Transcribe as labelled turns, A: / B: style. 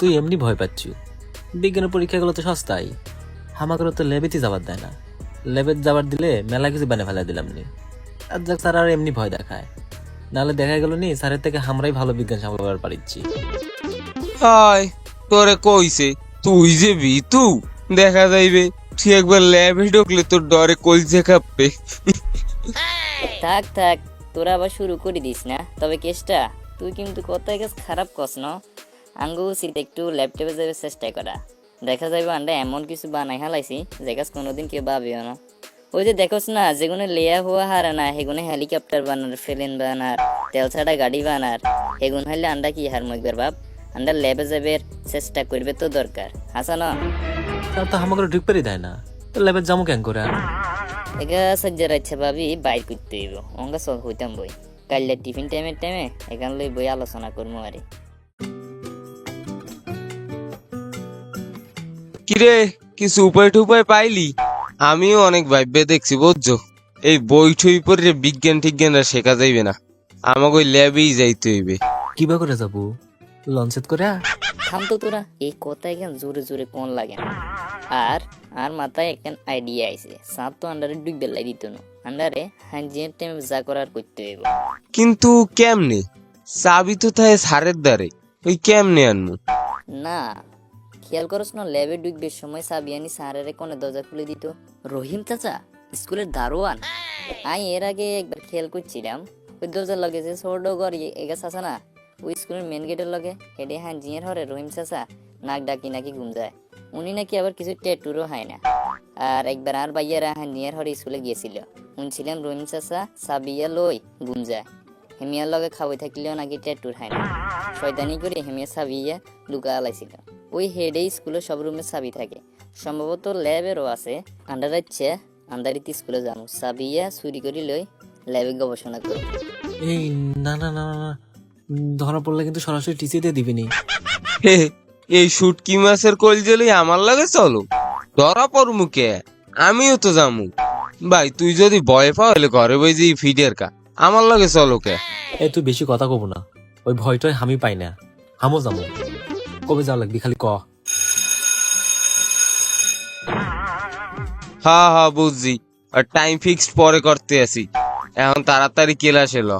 A: তুই এমনি ভয় পাচ্ছু। বিজ্ঞানের পরীক্ষাগুলো তো সস্তাই, হামাকেও তো ল্যাবেতে যাবার দেয় না। ল্যাবে যাবার দিলে মেলা কিছু বানিয়ে ফেলা দিলাম নি। আর যাক, স্যার আর এমনি ভয় দেখায়, নাহলে দেখা গেল নি স্যারের থেকে আমরাই ভালো বিজ্ঞান সামলাবার পারিচ্ছি।
B: হায়, তোরে কইছে তুই যে ভিতু, দেখা যাইবে তুই একবার ল্যাবে ঢুকলে তোর ডরে কলজে কাঁপবে।
C: থাক থাক, তোরা আবার শুরু করে দিস না। তবে কেসটা তুই কিন্তু কোথায় গেছ খারাপ কস ন। আঙ্গু উচিত একটু ল্যাপটপে যাবে চেষ্টা করা। দেখা যাবে আমরা এমন কিছু বানাই হালাইছি যে কাজ কোনোদিন কেউ ভাবিও না। ওই যে দেখোস না, যেগুলো লেয়া হওয়া হারা না সেগুলো হেলিকপ্টার বানার, প্লেন বানার, তেল ছাড়া গাড়ি বানার, সেগুন হইলে আন্ডা কি হার মকবার বাপ। আন্ডা ল্যাবে যাবে চেষ্টা করবে তো দরকার হাসা না।
A: তার তো আমাকে ঢুকপারই দেয় না, তো ল্যাবে যাবো কেন করে? আর
C: এগা সজ্জার ইচ্ছা ভাবি বাইর করতে হইব। অঙ্গা সব হইতাম বই কাইলে টিফিন টাইমে এখান লই বই আলোচনা করবো আরে।
B: কিরে, কিছু উপায় টুপায় পাইলি? আমিও অনেক ভাববে দেখছি বুঝছো, এই বই ঠই পড়ে বিজ্ঞান টিজ্ঞান আর শেখা যাইবে না, আমাকে ওই ল্যাবেই যাইতে হইবে।
A: কিবা করে যাবো? লঞ্চেত করে?
C: থাম তো তোরা, এই কথা এখান জোরে জোরে কোন লাগে না। আর আর মাথায় একখান আইডিয়া আইছে, সাপ তো আন্ডারে ডুববে লাই দিত না। আন্ডারে হাঞ্জিয়ার টাইমে যা করার করতে হইব।
B: কিন্তু কেমনে? চাবি তো থাকে সারের দ্বারে, ওই কেমনে আনমু?
C: না খেয়াল করস না, ল্যাবে ডুববে সময় সাবিয়ানি সারের কোণে দরজা খুলে দিত রহিম চাচা, স্কুলের দারোয়ান। আমি এর আগে একবার খেয়াল করছিলাম, ওই দরজার লগে যে ছোট ঘর এগাছ আছে না, ওই স্কুলের মেন গেটের লগে হেডে হাঞ্জিয়ার হরে রহিম চাচা নাক ডাকি নাকি ঘুম যায়। উনি নাকি আবার কিছু ট্যাটুরও হয় না। আর একবার আর ভাইয়ারা হাঞ্জিয়ার হরে স্কুলে গিয়েছিল, শুনছিলাম রহিম চাচা সাবিয়া লই ঘুম যায়। হেমিয়ার লগে খাওয়াই থাকলেও নাকি ট্যাটুর হয় না। শয়তানি করে হেমিয়া সাবিয়া লুকা আলাইছিল। ওই হেডে স্কুলে সব রুমে চাবি থাকে, সম্ভবত ল্যাবেরও আছে। আন্ডার ইচ্ছে আন্ডারিতে স্কুলে যাবো, সাবিয়া চুরি করে লই ল্যাবে গবেষণা করি।
A: এই না না না না, ধরা পড়লে কিন্তু সরাসরি টিসি দিয়ে দিবিনি।
B: হে, এই শুটকি মাছের কলজেলি আমার লাগে চলো, ধরা পড় মুখে আমিও তো যামু। ভাই তুই যদি ভয় পাও হলে ঘরে বই যে ফিডের কা আমার লাগে চলো কে।
A: এই তুই বেশি কথা কব না, ওই ভয়টাই আমি পাই না। হামো যাবো, কবে যাওয়া লাগবি খালি ক।
B: হ্যাঁ হ্যাঁ বুঝছি, আর টাইম ফিক্সড পরে করতে আসি, এখন তাড়াতাড়ি ক্লাস এলো।